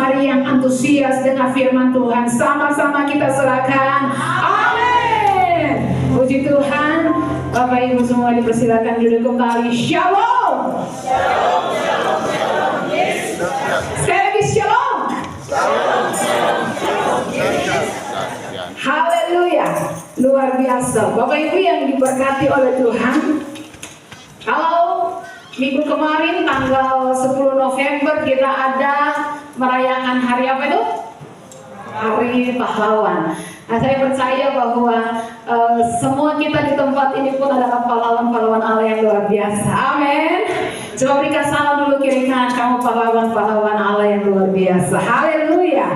Mari yang antusias dengan firman Tuhan, sama-sama kita serahkan. Amin. Puji Tuhan. Bapak Ibu semua dipersilakan duduk kembali. Shalom. Shalom, shalom, shalom. Yes. Sekali lagi shalom. Shalom, shalom, shalom. Yes. Haleluya. Luar biasa. Bapak Ibu yang diberkati oleh Tuhan. Kalau minggu kemarin tanggal 10 November kita ada merayakan hari apa itu? Hari Pahlawan. Nah, saya percaya bahwa semua kita di tempat ini pun adalah pahlawan-pahlawan Allah yang luar biasa. Amin. Coba berikan salam dulu kiri kanan, kamu pahlawan-pahlawan Allah yang luar biasa. Haleluya.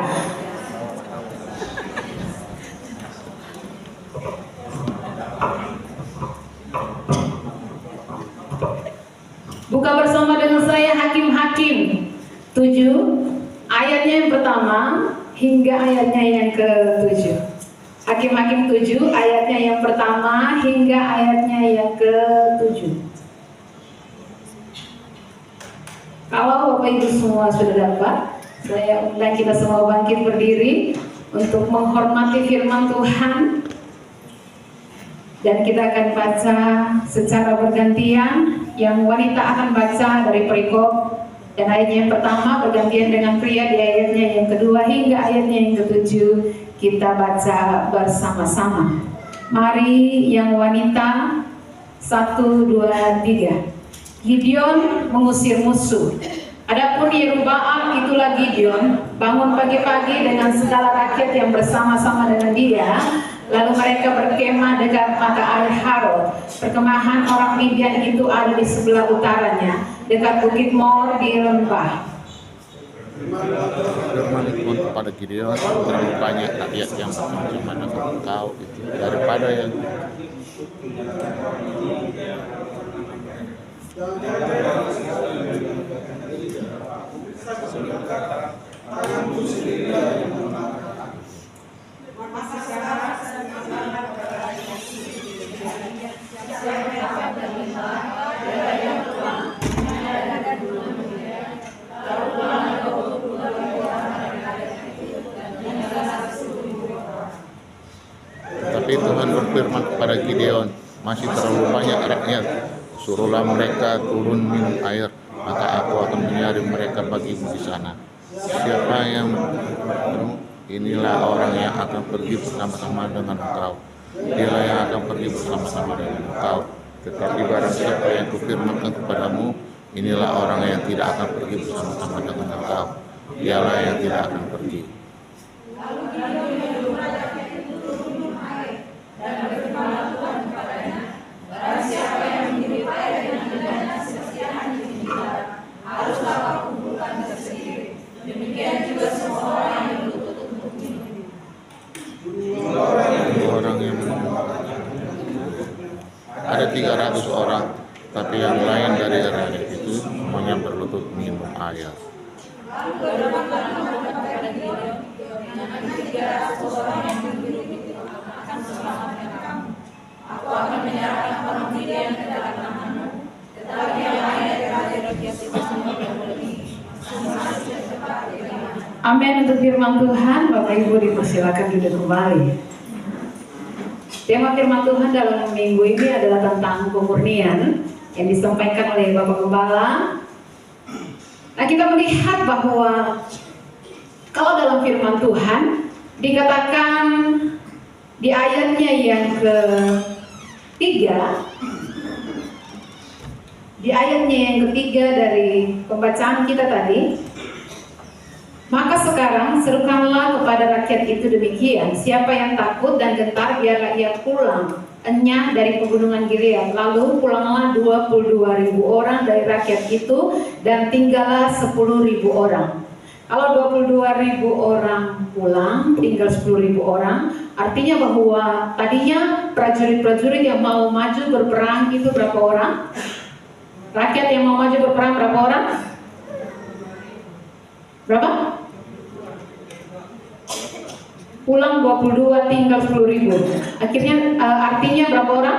Buka bersama dengan saya Hakim-Hakim 7 ayatnya yang pertama hingga ayatnya yang ke-7. Hakim-Hakim 7 ayatnya yang pertama hingga ayatnya yang ke-7. Kalau Bapak Ibu semua sudah dapat, saya undang kita semua bangkit berdiri untuk menghormati firman Tuhan. Dan kita akan baca secara bergantian. Yang wanita akan baca dari perikop dan ayatnya yang pertama bergantian dengan pria di ayatnya yang kedua hingga ayatnya yang ke-7 kita baca bersama-sama. Mari yang wanita 1, 2, 3. Gideon mengusir musuh. Adapun Yerubbaal itulah Gideon bangun pagi-pagi dengan segala rakyat yang bersama-sama dengan dia. Lalu mereka berkemah dekat mata air Harod. Perkemahan orang Midian itu ada di sebelah utaranya, dekat bukit Mor di lembah. Firman pun kepada Gideon, terlalu banyak rakyat yang bersama dengan engkau itu daripada yang Tapi Tuhan berfirman kepada Gideon, masih terlalu banyak rakyat, suruhlah mereka turun minum air, maka aku akan menyaring mereka bagimu di sana. Siapa yang inilah orang yang akan pergi bersama-sama dengan engkau. Dialah yang akan pergi bersama-sama dengan engkau. Tetapi barang siapa yang kufirmankan kepadamu, inilah orang yang tidak akan pergi bersama-sama dengan engkau. Dialah yang tidak akan pergi. Ada 300 orang, tapi yang lain dari rakyat itu semuanya berlutut minum air. Aku akan menyerahkan orang Midian ke dalam tanganmu, tetapi yang lain dari rakyat itu semua berlutut. Amin untuk firman Tuhan. Bapak Ibu dipersilakan duduk kembali. Tema firman Tuhan dalam minggu ini adalah tentang kemurnian yang disampaikan oleh Bapak Gembala. Nah, kita melihat bahwa kalau dalam firman Tuhan dikatakan di ayatnya yang ketiga, dari pembacaan kita tadi, maka sekarang serukanlah kepada rakyat itu demikian, siapa yang takut dan gentar biarlah ia pulang enyah dari pegunungan Gilead. Lalu pulanglah 22.000 orang dari rakyat itu dan tinggallah 10.000 orang. Kalau 22.000 orang pulang, tinggal 10.000 orang, artinya bahwa tadinya prajurit-prajurit yang mau maju berperang itu berapa orang? Rakyat yang mau maju berperang berapa orang? Berapa? Pulang 22, tinggal 10.000. Akhirnya artinya berapa orang?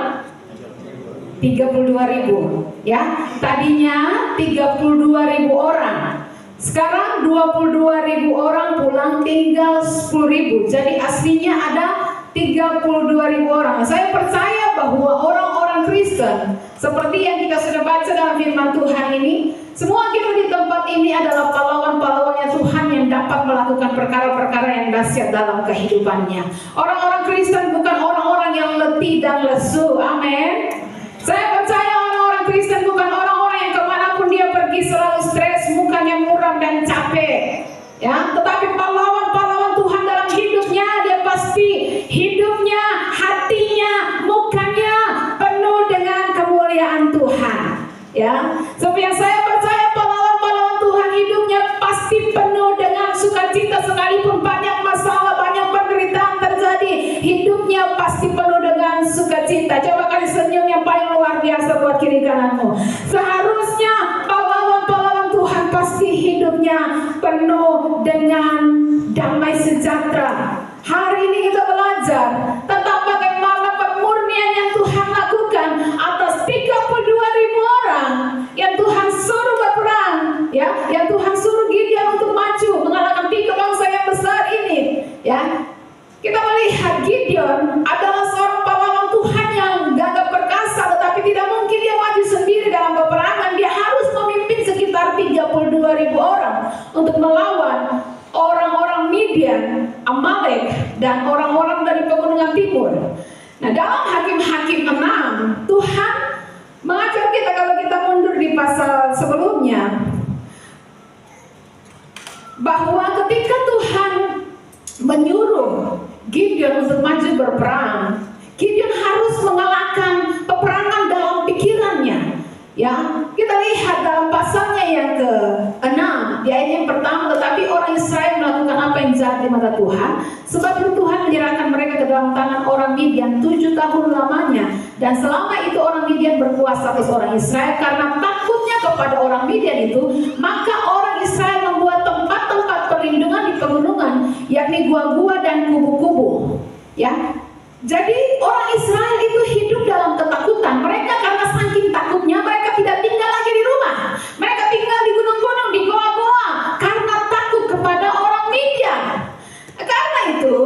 32.000. Ya, tadinya 32.000 orang. Sekarang 22.000 orang pulang, tinggal 10.000. Jadi aslinya ada 32.000 orang. Saya percaya bahwa orang-orang Kristen seperti yang kita sudah baca dalam firman Tuhan ini, semua kita di tempat ini adalah pahlawan-pahlawannya Tuhan yang dapat melakukan perkara-perkara yang dahsyat dalam kehidupannya. Orang-orang Kristen bukan orang-orang yang letih dan lesu. Amin. Saya percaya orang-orang Kristen bukan orang-orang yang kemanapun dia pergi selalu stres, mukanya muram dan capek. Ya, tetapi pahlawan-pahlawan Tuhan dalam hidupnya, dia pasti hidupnya, hatinya, mukanya penuh dengan kemuliaan Tuhan. Ya, supaya saya percaya pahlawan-pahlawan Tuhan hidupnya pasti penuh dengan sukacita, sekalipun banyak masalah, banyak penderitaan terjadi, hidupnya pasti penuh dengan sukacita. Coba kali senyum yang paling luar biasa buat kiri kananmu. Seharusnya pahlawan-pahlawan Tuhan pasti hidupnya penuh dengan damai sejahtera. Hari ini kita belajar tentang bagaimana pemurnian yang Tuhan lakukan atas 32.000 orang yang Tuhan suruh berperang, ya, yang Tuhan suruh Gideon untuk maju mengalahkan 3 bangsa yang besar ini, ya. Kita melihat Gideon adalah seorang pahlawan Tuhan yang gagah perkasa, tetapi tidak mungkin dia maju sendiri dalam peperangan. Dia harus memimpin sekitar 32.000 orang untuk melawan orang-orang Midian, Amalek, dan orang-orang dari pegunungan timur. Nah, dalam Hakim-Hakim 6, Tuhan mengajar kita, kalau kita mundur di pasal sebelumnya, bahwa ketika Tuhan menyuruh Gideon untuk maju berperang, Gideon harus mengalahkan peperangan dalam pikirannya. Ya, kita lihat dalam pasalnya yang ke-6, di ayat yang pertama, tetapi orang Israel melakukan apa yang jahat di mata Tuhan, sebab itu Tuhan menyerahkan mereka ke dalam tangan orang Midian 7 tahun lamanya, dan selama itu orang Midian berkuasa atas orang Israel. Karena takutnya kepada orang Midian itu, maka orang Israel membuat tempat-tempat perlindungan di pegunungan, yakni gua-gua dan kubu-kubu. Ya, jadi orang Israel itu hidup dalam ketakutan. Mereka karena saking takutnya, mereka tidak tinggal lagi di rumah. Mereka tinggal di gunung-gunung, di goa-goa, karena takut kepada orang Midian. Karena itu,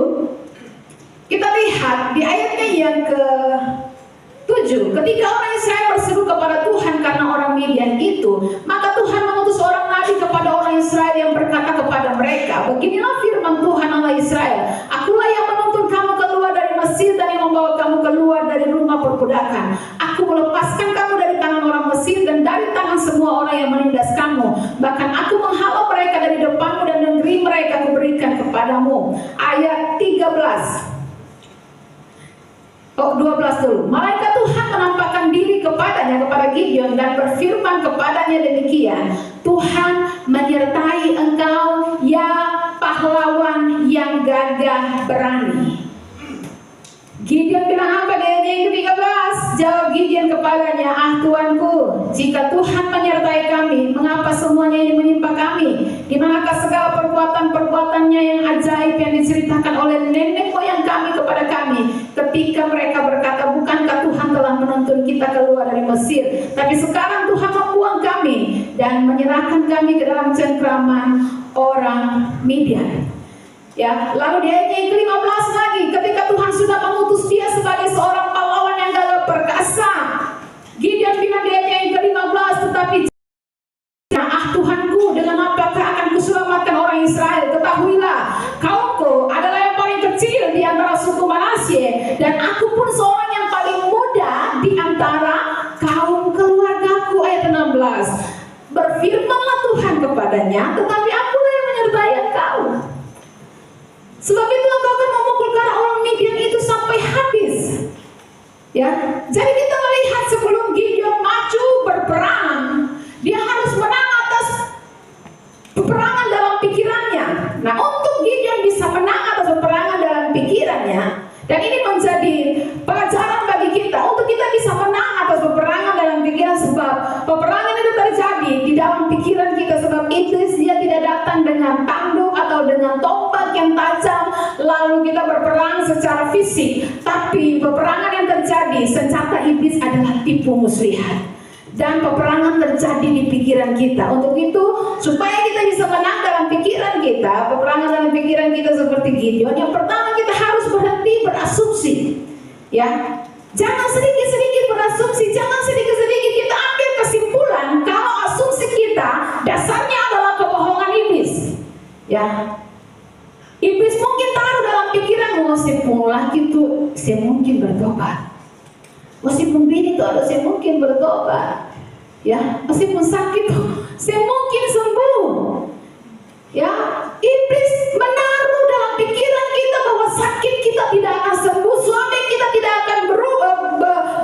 kita lihat di ayatnya yang ke-7, ketika orang Israel berseru kepada Tuhan karena orang Midian itu, maka Tuhan mengutus orang nabi kepada orang Israel yang berkata kepada mereka, beginilah firman Tuhan Allah Israel, akulah yang menuntun kamu keluar dari Mesir dan yang membawa kamu keluar dari rumah perbudakan. Aku melepaskan kamu dari tangan orang Mesir dan dari tangan semua orang yang menindas kamu. Bahkan aku menghalau mereka dari depanmu dan negeri mereka kuberikan kepadamu. Ayat 12 dulu. Malaikat Tuhan menampakkan diri kepadanya, kepada Gideon, dan berfirman kepadanya demikian, Tuhan menyertai engkau ya pahlawan yang gagah berani. Gideon bilang apa? Dia yang ke-13. Jawab Gideon kepadanya, Tuanku, jika Tuhan menyertai kami, mengapa semuanya ini menimpa kami? Di manakah segala perbuatan-perbuatannya yang ajaib yang diceritakan oleh nenek moyang kami kepada kami, ketika mereka berkata, bukankah Tuhan telah menuntun kita keluar dari Mesir? Tapi sekarang Tuhan membuang kami dan menyerahkan kami ke dalam cengkraman orang Midian. Ya, lalu di ayat yang ke-15 lagi, ketika Tuhan sudah mengutus dia sebagai seorang pahlawan yang gagah perkasa, Gideon bilang di ayat yang ke-15, tetapi Tuhanku, dengan apakah akan kuselamatkan orang Israel? Ketahuilah, kaumku adalah yang paling kecil di antara suku Manasye, dan aku pun seorang yang paling muda di antara kaum keluargaku. Ayat 16, berfirmanlah Tuhan kepadanya, tetapi akulah yang menyertai engkau. Sebab itu engkau akan memukulkan orang Midian itu sampai habis. Ya, jadi kita melihat sebelum Gideon maju berperang, dia harus menang atas peperangan dalam pikirannya. Nah, untuk Gideon bisa menang atas peperangan dalam pikirannya, dan ini menjadi pelajaran bagi kita untuk kita bisa menang atas peperangan dalam pikiran, sebab peperangan itu terjadi di dalam pikiran kita. Sebab iblis dia tidak datang dengan tanduk atau dengan tombak yang tajam lalu kita berperang secara fisik, tapi peperangan yang terjadi, senjata iblis adalah tipu muslihat. dan peperangan terjadi di pikiran kita. Untuk itu, supaya kita bisa menang dalam pikiran kita, peperangan dalam pikiran kita seperti Gideon, yang pertama kita harus berhenti berasumsi. Ya, jangan sedikit-sedikit berasumsi, jangan sedikit-sedikit kita ambil kesimpulan kalau asumsi kita dasarnya adalah kebohongan iblis. Ya, iblis mungkin taruh dalam pikiranmu, meskipun laki itu saya mungkin bertobat, meskipun bini itu ada saya mungkin bertobat, ya, meskipun sakit saya mungkin sembuh. Ya, iblis menaruh dalam pikiran kita bahwa sakit kita tidak akan sembuh, suami kita tidak akan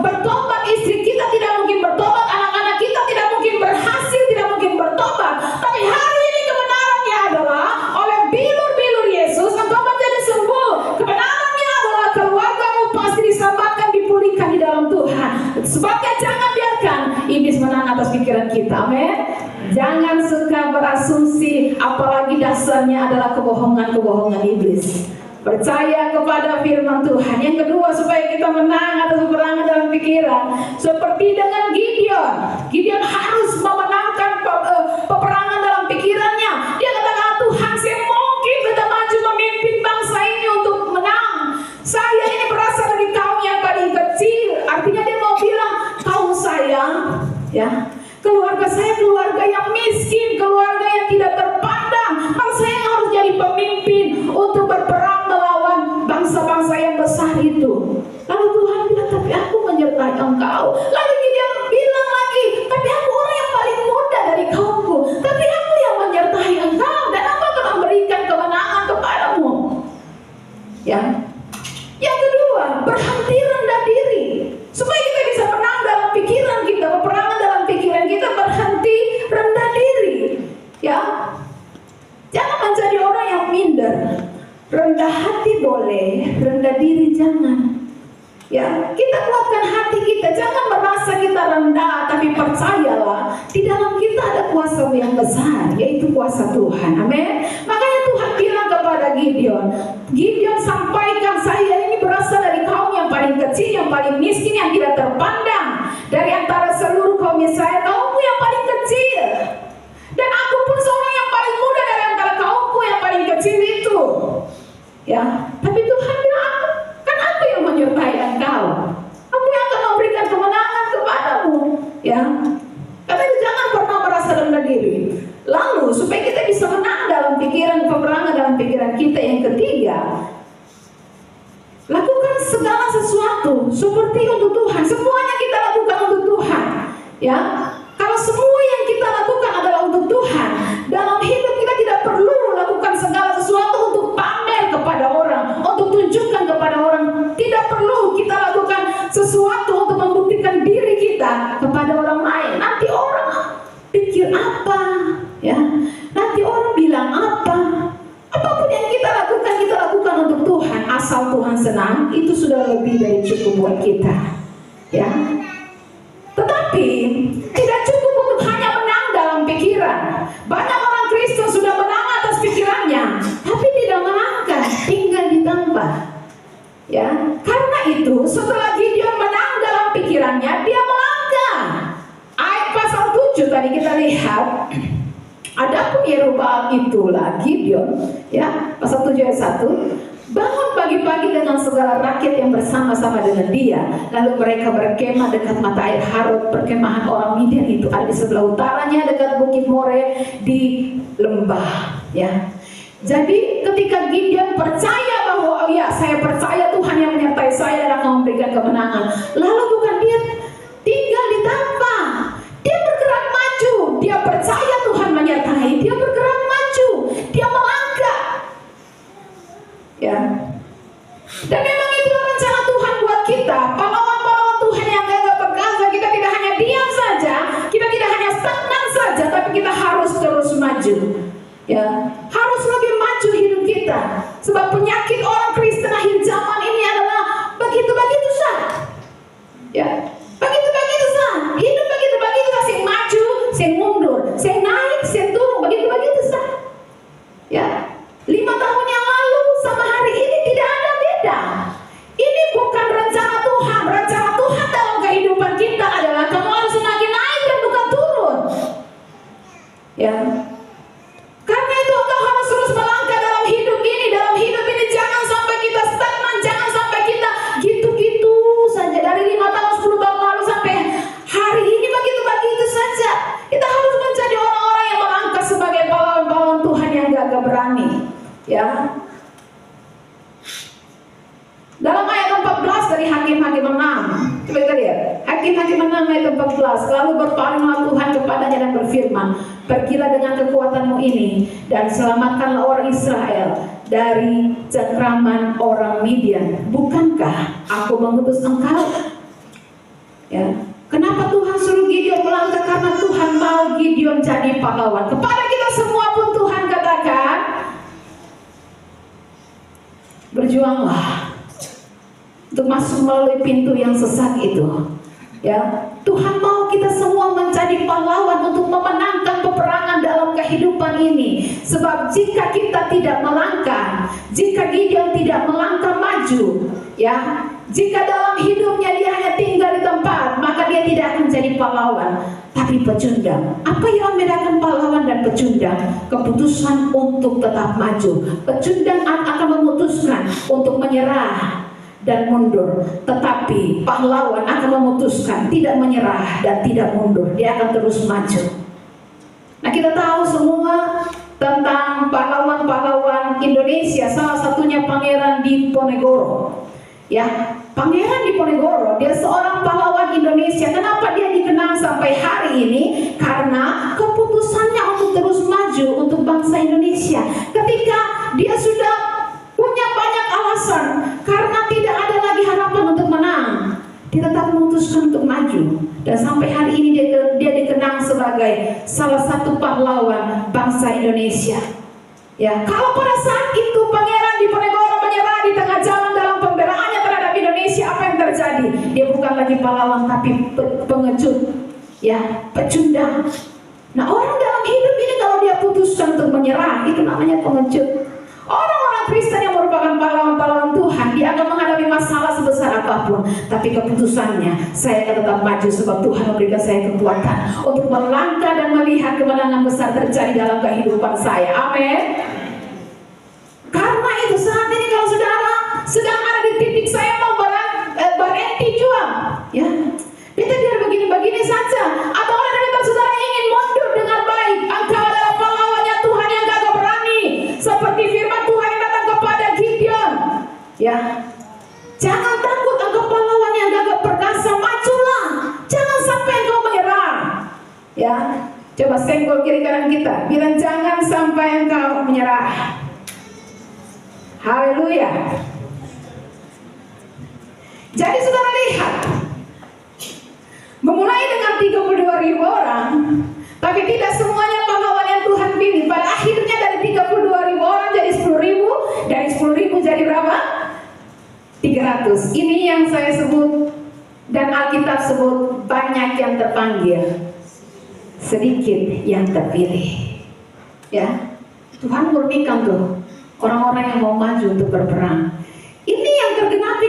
bertobat, istri kita tidak mungkin bertobat, anak-anak kita tidak mungkin berhasil, tidak mungkin bertobat. Tapi hari ini kebenarannya adalah oleh bilur-bilur Yesus engkau menjadi sembuh. Kebenarannya adalah keluargamu pasti diselamatkan, dipulihkan di dalam Tuhan. Sebabnya jangan biarkan iblis menang atas pikiran kita. Amin. Jangan suka berasumsi, apalagi dasarnya adalah kebohongan-kebohongan iblis. Percaya kepada firman Tuhan. Yang kedua, supaya kita menang atas peperangan dalam pikiran, seperti dengan Gideon. Gideon harus memenangkan peperangan dalam pikirannya. Dia katakan, Tuhan, saya mungkin kita maju memimpin bangsa ini untuk menang. Saya ini berasal dari kaum yang paling kecil. Artinya dia mau bilang, kaum saya, ya, keluarga saya keluarga yang miskin, keluarga yang tidak terpandang. Bangsa yang harus jadi pemimpin untuk berperang melawan bangsa-bangsa yang besar itu. Lalu Tuhan bilang, tapi aku menyertai engkau. Lalu dia bilang lagi, tapi aku orang yang paling muda dari kaumku, tapi aku yang menyertai engkau, dan aku akan memberikan kemenangan kepadamu. Ya. Yang kedua, berhenti rendah diri. Supaya kita bisa menang dalam pikiran kita, peperangan dalam pikiran kita, berhenti rendah diri. Ya, jangan menjadi orang yang minder. Rendah hati boleh, rendah diri jangan. Ya, kita kuatkan hati kita, jangan merasa kita rendah, tapi percayalah di dalam kita ada kuasa yang besar, yaitu kuasa Tuhan. Amin. Makanya Tuhan bilang kepada Gideon, Gideon sampaikan, saya ini berasal dari kaum yang paling kecil, yang paling miskin, yang tidak terpandang dari antara seluruh kaum Israel, kaumku yang paling kecil, dan aku pun seorang yang paling muda dari antara kaumku yang paling kecil itu. Ya, tapi Tuhan bilang, kan aku yang menyertai engkau, aku yang akan memberikan kemenangan kepadamu. Ya, karena itu jangan pernah merasa rendah diri. Lalu supaya kita bisa menang dalam pikiran, peperangan dalam pikiran kita, yang ketiga, lakukan segala sesuatu seperti untuk Tuhan. Semuanya kita lakukan untuk Tuhan. Ya, kalau semua yang kita lakukan adalah untuk Tuhan, dalam hidup kita tidak perlu lakukan segala sesuatu untuk pamer kepada orang, untuk tunjukkan kepada orang. Tidak perlu kita lakukan sesuatu untuk membuktikan diri kita kepada orang lain. Nanti orang pikir apa, ya? Nanti orang bilang apa? Apapun yang kita lakukan untuk Tuhan. Asal Tuhan senang, itu sudah lebih dari cukup buat kita. Ya. Tetapi tidak cukup untuk hanya menang dalam pikiran. Banyak orang Kristen sudah menang atas pikirannya, tapi tidak melangkah, tinggal di tempat. Ya, karena itu setelah Gideon menang dalam pikirannya, dia melangkah. Ayat pasal 7 tadi kita lihat. Adapun Yerubbaal itulah Gideon, ya, pasal 7 ayat 1. Bangun pagi-pagi dengan segala rakyat yang bersama-sama dengan dia. Lalu mereka berkemah dekat mata air Harod. Perkemahan orang Midian itu ada di sebelah utaranya dekat Bukit More di lembah. Ya. Jadi ketika Gideon percaya bahwa, oh ya, saya percaya Tuhan yang menyertai saya dan akan memberikan kemenangan. Lalu bukan dia tinggal di tempat, dia bergerak maju. Dia percaya Tuhan menyertai, dia bergerak maju, dia melangkah. Ya. Dan memang itulah rencana Tuhan buat kita, pahlawan-pahlawan Tuhan yang gagah perkasa. Kita tidak hanya diam saja, kita tidak hanya stagnan saja, tapi kita harus terus maju. Ya, harus lebih maju hidup kita. Sebab penyakit orang Kristen akhir zaman ini adalah begitu-begitu saja. Ya, begitu-begitu saja. Hidup begitu-begitu saja. Saya maju, saya mundur, saya naik, saya turun, begitu-begitu saja. Ya, 5 tahun yang lalu sama hari ini tidak ada beda. gagah berani. Ya. Dalam ayat 14 dari Hakim-Hakim 6, coba kita lihat. Hakim-Hakim 6 ayat 14, lalu berpalinglah Tuhan kepadanya dan berfirman, pergilah dengan kekuatanmu ini dan selamatkanlah orang Israel dari cengkraman orang Midian. Bukankah aku mengutus engkau? Ya. Kenapa Tuhan suruh Gideon melangkah? Karena Tuhan mau Gideon jadi pahlawan. Kepada kita semua pun Tuhan katakan, berjuanglah untuk masuk melalui pintu yang sesak itu. Ya, Tuhan mau kita semua menjadi pahlawan untuk memenangkan peperangan dalam kehidupan ini. Sebab jika kita tidak melangkah, jika Gideon tidak melangkah maju, ya, jika dalam hidupnya dia hanya tinggal di tempat, maka dia tidak akan jadi pahlawan, tapi pecundang. Apa yang membedakan pahlawan dan pecundang? Keputusan untuk tetap maju. Pecundang akan memutuskan untuk menyerah dan mundur, tetapi pahlawan akan memutuskan tidak menyerah dan tidak mundur. Dia akan terus maju. Nah, kita tahu semua tentang pahlawan-pahlawan Indonesia. Salah satunya Pangeran Diponegoro. Ya, Pangeran Diponegoro, dia seorang pahlawan Indonesia. Kenapa dia dikenang sampai hari ini? Karena keputusannya untuk terus maju untuk bangsa Indonesia. Ketika dia sudah punya banyak alasan, karena tidak ada lagi harapan untuk menang, dia tetap memutuskan untuk maju. Dan sampai hari ini dia dikenang sebagai salah satu pahlawan bangsa Indonesia. Ya, kalau pada saat itu Pangeran Diponegoro menyerah di tengah jalan dalam pembelaannya terhadap Indonesia, apa yang terjadi? Dia bukan lagi pahlawan tapi pengecut, ya, pecundang. Nah, orang dalam hidup ini kalau dia putuskan untuk menyerah, itu namanya pengecut. Orang-orang Kristen yang merupakan pahlawan-pahlawan Tuhan, dia akan menghadapi masalah sebesar apapun, tapi keputusannya, saya akan tetap maju sebab Tuhan memberikan saya kekuatan untuk melangkah dan melihat kemenangan besar terjadi dalam kehidupan saya. Amin. Karena itu saat ini kalau saudara sedang ada di titik saya mau berhenti juang, ya, kita biar begini-begini saja, atau ada yang saudara ingin mundur dengan baik, engkau adalah pahlawannya Tuhan yang gagah berani, seperti firman Tuhan yang datang kepada Gideon. Ya, jangan takut, engkau pahlawan yang gagah perkasa, majulah, jangan sampai engkau menyerah. Ya, coba senggol kiri kanan kita, bilang jangan sampai engkau menyerah. Haleluya. Jadi saudara lihat, memulai dengan 32.000 orang, tapi tidak semuanya pahlawan yang Tuhan pilih. Pada akhirnya dari 32.000 orang jadi 10.000, dari 10.000 jadi berapa? 300. Ini yang saya sebut dan Alkitab sebut banyak yang terpanggil, sedikit yang terpilih. Ya, Tuhan murnikan tuh orang-orang yang mau maju untuk berperang. Ini yang tergenapi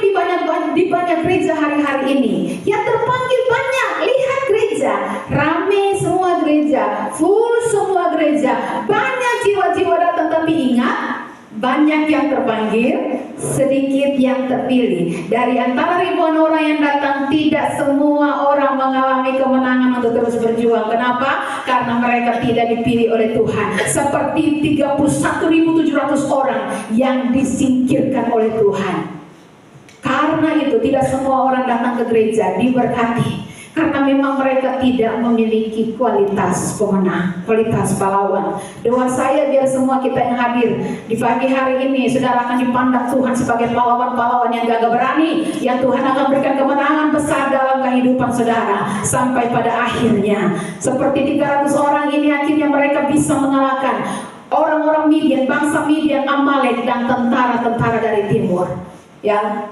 di banyak gereja hari-hari ini. Yang terpanggil banyak. Lihat gereja, rame semua gereja, full semua gereja, banyak jiwa-jiwa datang. Tapi ingat, banyak yang terpanggil, sedikit yang terpilih. Dari antara ribuan orang yang datang, tidak semua orang mengalami kemenangan untuk terus berjuang. Kenapa? Karena mereka tidak dipilih oleh Tuhan. Seperti 31.700 orang yang disingkirkan oleh Tuhan. Karena itu tidak semua orang datang ke gereja diberkati. Karena memang mereka tidak memiliki kualitas pemenang, kualitas pahlawan. Doa saya biar semua kita yang hadir di pagi hari ini, saudara akan dipandang Tuhan sebagai pahlawan-pahlawan yang gagah berani, yang Tuhan akan berikan kemenangan besar dalam kehidupan saudara. Sampai pada akhirnya, seperti 300 orang ini, akhirnya mereka bisa mengalahkan orang-orang Midian, bangsa Midian, Amalek, dan tentara-tentara dari timur. Ya.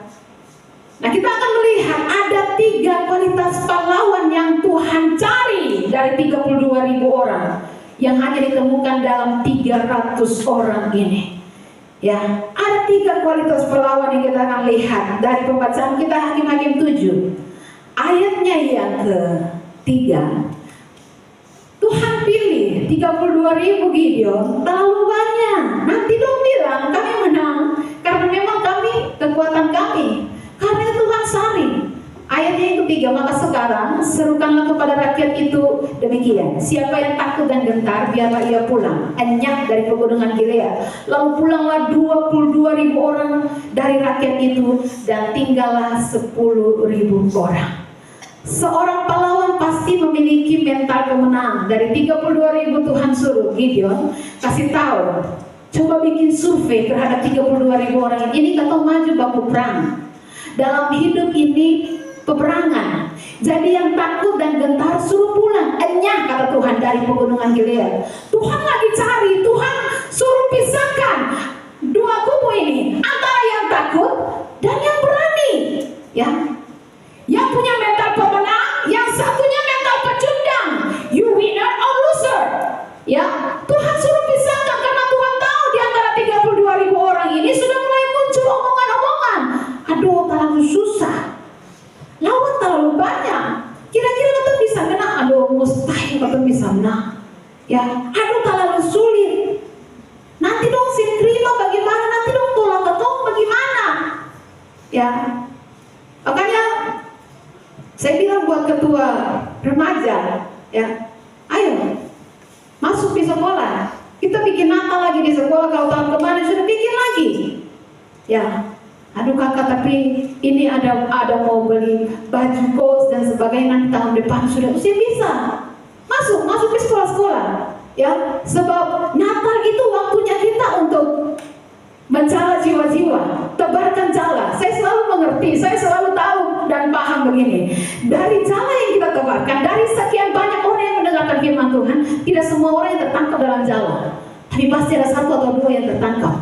Nah, kita akan melihat ada 3 kualitas pahlawan yang Tuhan cari dari 32.000 orang yang hanya ditemukan dalam 300 orang ini. Ya, ada 3 kualitas pahlawan yang kita akan lihat dari pembacaan kita Hakim-Hakim 7. Ayatnya yang ke-3. Tuhan pilih 32.000 Gideon terlalu banyak. Nanti dong bilang kami menang karena memang kami, kekuatan kami. Karena Tuhan saring. Ayatnya yang ketiga, maka sekarang serukanlah kepada rakyat itu demikian, siapa yang takut dan gentar, biarlah ia pulang, enyah dari pegunungan Gilead. Lalu pulanglah 22.000 orang dari rakyat itu, dan tinggallah 10.000 orang. Seorang pahlawan pasti memiliki mental pemenang. Dari 32.000 Tuhan suruh Gideon kasih tahu, coba bikin survei terhadap 32.000 orang ini kata maju baku perang. Dalam hidup ini peperangan. Jadi yang takut dan gentar suruh pulang, enyah kata Tuhan dari pegunungan Gilead. Tuhan lagi cari, Tuhan suruh pisahkan dua kubu ini, antara yang takut dan yang berani. Ya, yang punya mental pemenang, yang satunya mental pecundang. You winner or loser. Ya, Tuhan suruh pisahkan karena Tuhan tahu di antara 32.000 orang ini sudah mulai muncul omongan-omongan. Aduh, terlalu susah. Lawan terlalu banyak. Kira-kira kita bisa menang? Aduh, mustahil kita bisa menang. Ya, aduh terlalu sulit. Nanti dong terima bagaimana? Nanti dong tolak ketong bagaimana? Ya, makanya saya bilang buat ketua remaja, ya, ayo masuk di sekolah. Kita bikin Natal lagi di sekolah. Kalau tahun kemarin sudah bikin lagi. Ya, aduh kakak, tapi ini ada mau beli baju kos dan sebagainya, nanti tahun depan sudah bisa. Masuk ke sekolah-sekolah. Ya, sebab Natal itu waktunya kita untuk mencala jiwa-jiwa, tebarkan jala. Saya selalu mengerti, saya selalu tahu dan paham begini. Dari jala yang kita tebarkan, dari sekian banyak orang yang mendengarkan firman Tuhan, tidak semua orang yang tertangkap dalam jala, tapi pasti ada satu atau dua yang tertangkap.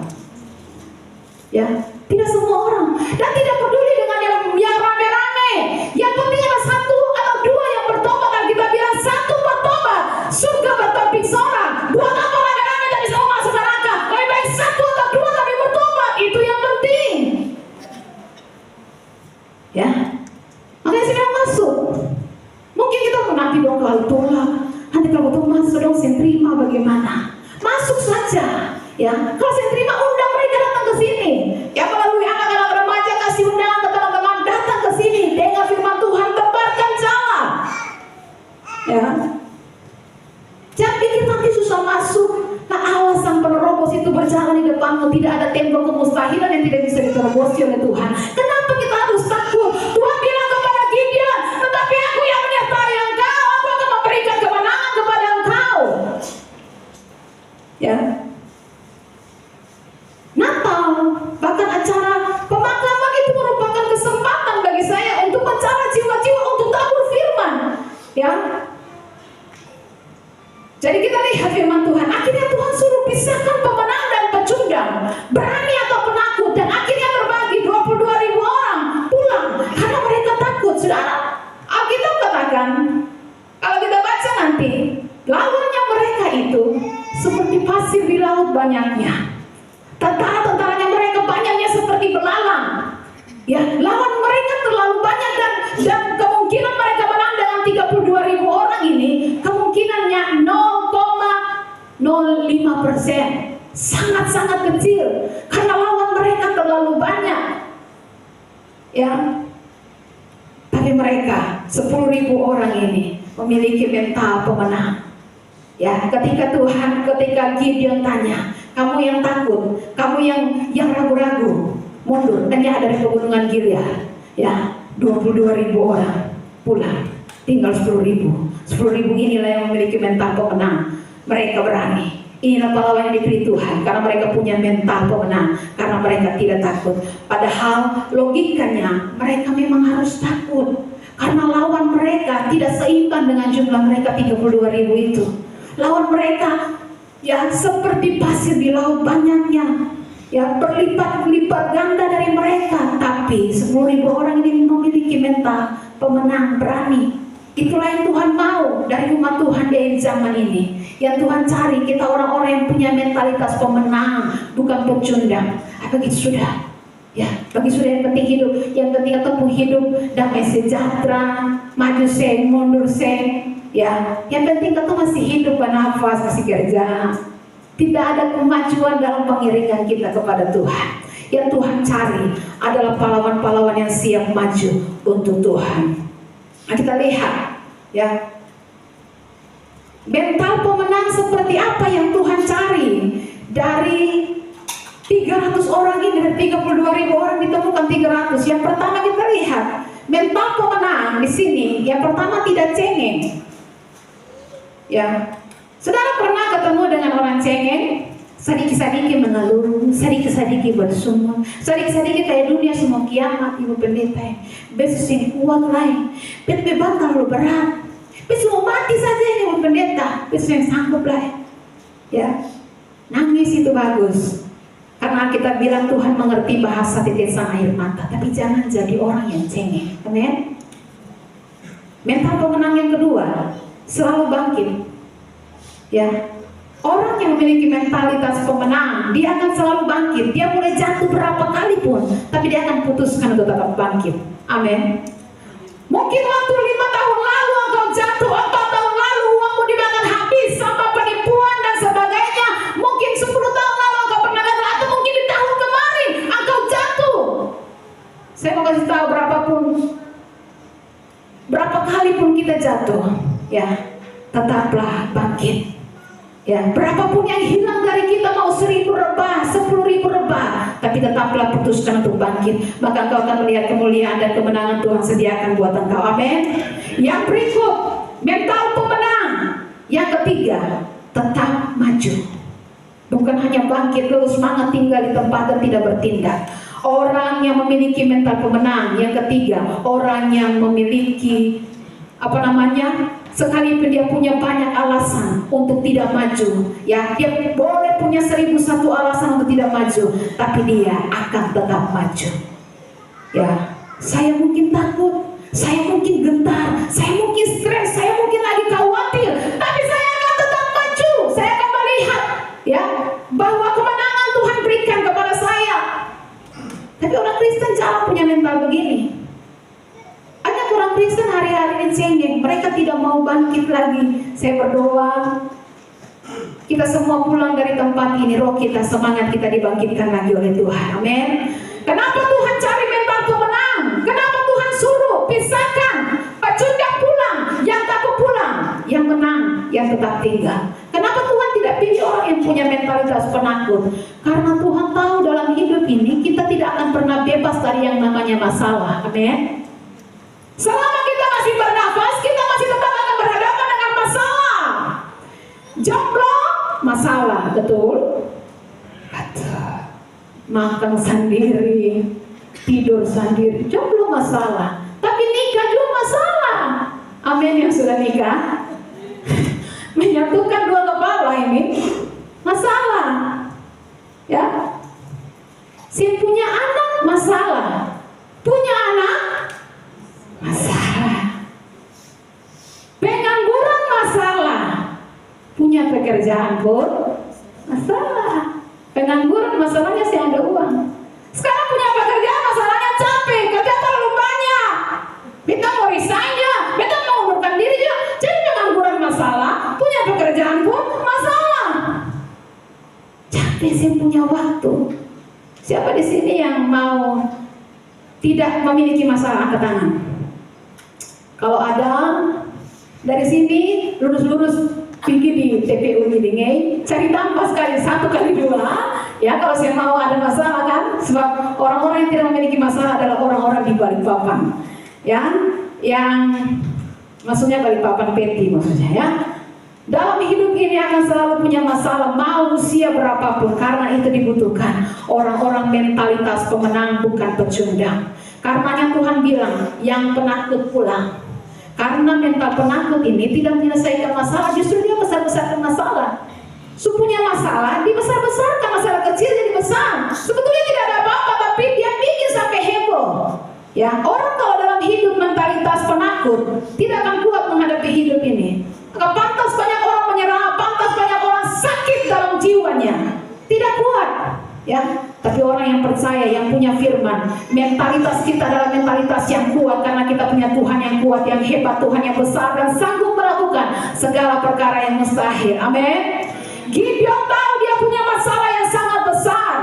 Ya, tidak semua orang, dan tidak peduli dengan yang rame-rame. Yang penting ada satu atau dua yang bertobat. Dan kita bilang satu bertobat, surga bertopik seorang. Buat apa rame-rame tapi semua masuk neraka? Lebih baik satu atau dua tapi bertobat, itu yang penting. Ya, makanya saya bilang masuk. Mungkin kita nanti dong kalau tolak, nanti kalau tuh masuk dong saya terima bagaimana? Masuk saja. Ya, kalau saya terima, undang mereka datang ke sini. Ya, melalui anak-anak remaja kasih undangan ke teman-teman datang ke sini, dengar firman Tuhan, tebarkan jala. Ya, jangan pikir nanti susah masuk. Nah, Allah sang penerobos itu berjalan di depanmu, tidak ada tembok kemustahilan yang tidak bisa diterobosi oleh Tuhan. Kenapa kita harus takut? Tuhan bilang kepada Gideon, tetapi aku yang menyertai engkau, aku akan memberikan kemenangan kepada engkau. Ya, Natal, bahkan acara pemakaman itu merupakan kesempatan bagi saya untuk mencari jiwa-jiwa untuk tabur firman. Ya, jadi kita lihat firman Tuhan. Akhirnya Tuhan suruh pisahkan pemenang dan pecundang, berani atau penakut, dan akhirnya terbagi 22.000 orang pulang karena mereka takut. Saudara, Alkitab katakan, kalau kita baca nanti, lawannya mereka itu seperti pasir di laut banyaknya. Tentara-tentaranya mereka banyaknya seperti belalang. Ya, lawan mereka terlalu banyak, dan kemungkinan mereka menang dengan 32.000 orang ini kemungkinannya 0,05%. Sangat-sangat kecil karena lawan mereka terlalu banyak. Ya. Tapi mereka 10.000 orang ini memiliki mental pemenang. Ya, ketika Gideon tanya, kamu yang takut, kamu yang ragu-ragu, mundur, hanya dari pegunungan Gilead. Ya, 22.000 orang pulang, tinggal 10.000. 10.000 inilah yang memiliki mental pemenang. Mereka berani. Inilah pahlawan yang diberi Tuhan, karena mereka punya mental pemenang, karena mereka tidak takut. Padahal logikanya mereka memang harus takut, karena lawan mereka tidak seimbang dengan jumlah mereka 32.000 itu. Lawan mereka ya seperti pasir di laut banyaknya, ya berlipat-lipat ganda dari mereka. Tapi 10.000 orang ini memiliki mental pemenang, berani. Itulah yang Tuhan mau dari umat Tuhan di zaman ini. Yang Tuhan cari kita orang-orang yang punya mentalitas pemenang, bukan pecundang. Begitu sudah. Ya, bagi sudah yang penting hidup, yang penting ketemu hidup damai sejahtera, maju seng, mundur seng. Ya, yang penting kita masih hidup, bernafas, masih kerja. Tidak ada kemajuan dalam pengiringan kita kepada Tuhan. Yang Tuhan cari adalah pahlawan-pahlawan yang siap maju untuk Tuhan. Nah, kita lihat, ya, Mental pemenang seperti apa yang Tuhan cari? Dari 300 orang ini, dari 32.000 orang ditemukan 300. Yang pertama kita lihat mental pemenang di sini. Yang pertama tidak cengeng. Ya, saudara pernah ketemu dengan orang cengeng? Sedikit-sedikit mengeluh, sedikit-sedikit bersumur, sedikit-sedikit kayak dunia semua kiamat, ibu pendeta. Besok yang kuat lain, beban terlalu berat. Besok mau mati saja ini ibu pendeta, besok yang sanggup lain. Ya, nangis itu bagus. Karena kita bilang Tuhan mengerti bahasa tetesan air mata, tapi jangan jadi orang yang cengeng. Amin. Mental pemenang yang kedua, selalu bangkit. Ya, orang yang memiliki mentalitas pemenang, dia akan selalu bangkit. Dia boleh jatuh berapa kali pun, tapi dia akan putuskan untuk tetap bangkit. Amin. Mungkin waktu 5 tahun lalu engkau jatuh, 4 tahun lalu uangmu dimakan habis sama penipuan dan sebagainya. Mungkin 10 tahun lalu engkau pernah gagal, atau mungkin di tahun kemarin engkau jatuh. Saya mau kasih tahu berapa kali pun kita jatuh, ya, tetaplah bangkit. Ya, berapapun yang hilang dari kita, mau 1.000 rebah, 10.000 rebah, tapi tetaplah putuskan untuk bangkit. Maka engkau akan melihat kemuliaan dan kemenangan Tuhan sediakan buat engkau. Amin. Yang berikut, mental pemenang. Yang ketiga, tetap maju. Bukan hanya bangkit lalu semangat tinggal di tempat dan tidak bertindak. Orang yang memiliki mental pemenang. Yang ketiga, orang yang memiliki sekalipun dia punya banyak alasan untuk tidak maju, ya, dia boleh punya 1.001 alasan untuk tidak maju, tapi dia akan tetap maju. Ya, saya mungkin takut, saya mungkin gentar, saya mungkin stres, saya mungkin lagi khawatir, tapi saya akan tetap maju. Saya akan melihat, ya, bahwa kemenangan Tuhan berikan kepada saya. Tapi orang Kristen jarang punya mental begini. Ada orang Kristen hari-hari ini cengeng, mereka tidak mau bangkit lagi. Saya berdoa, kita semua pulang dari tempat ini, roh kita, semangat kita dibangkitkan lagi oleh Tuhan. Amin. Kenapa Tuhan cari mental pemenang? Kenapa Tuhan suruh pisahkan pecundang pulang, yang takut pulang, yang menang, yang tetap tinggal? Kenapa Tuhan tidak pilih orang yang punya mentalitas penakut? Karena Tuhan tahu dalam hidup ini kita tidak akan pernah bebas dari yang namanya masalah. Amin. Selama kita masih bernafas, kita masih tetap akan berhadapan dengan masalah. Jomblo, masalah, betul? Betul. Makan sendiri, tidur sendiri, jomblo masalah. Tapi nikah juga masalah. Amin yang sudah nikah. Menyatukan dua kepala ini masalah. Ya. Si punya anak masalah. Punya anak masalah. Pengangguran masalah. Punya pekerjaan pun masalah. Pengangguran masalahnya sih ada uang. Sekarang punya pekerjaan masalahnya capek, kerja terlalu banyak. Kita mau resign ya, kita mau mengundurkan diri ya. Jadi pengangguran masalah, punya pekerjaan pun masalah. Capek sih punya waktu. Siapa di sini yang mau tidak memiliki masalah, angkat tangan. Kalau ada dari sini lurus-lurus pergi di TPU Gidingei, cari tambah sekali 1 kali 2. Ya, kalau saya mau ada masalah kan, sebab orang-orang yang tidak memiliki masalah adalah orang-orang di Balikpapan. Ya, yang maksudnya Balikpapan Peti maksudnya ya. Dalam hidup ini akan selalu punya masalah, mau usia berapapun, karena itu dibutuhkan orang-orang mentalitas pemenang, bukan pecundang. Karenanya Tuhan bilang, yang penakut pulang. Karena mental penakut ini tidak menyelesaikan masalah, justru dia besar-besarkan masalah. Punya masalah, dibesar-besarkan, masalah kecil jadi besar. Sebetulnya tidak ada apa-apa, tapi dia bikin sampai heboh. Ya, orang kalau dalam hidup mentalitas penakut tidak akan kuat menghadapi hidup ini. Maka pantas banyak orang menyerah, pantas banyak orang sakit dalam jiwanya, tidak kuat. Ya, tapi orang yang percaya, yang punya firman, mentalitas kita adalah mentalitas yang kuat karena kita punya Tuhan yang kuat, yang hebat, Tuhan yang besar dan sanggup melakukan segala perkara yang mustahil. Amin. Gideon tahu dia punya masalah yang sangat besar.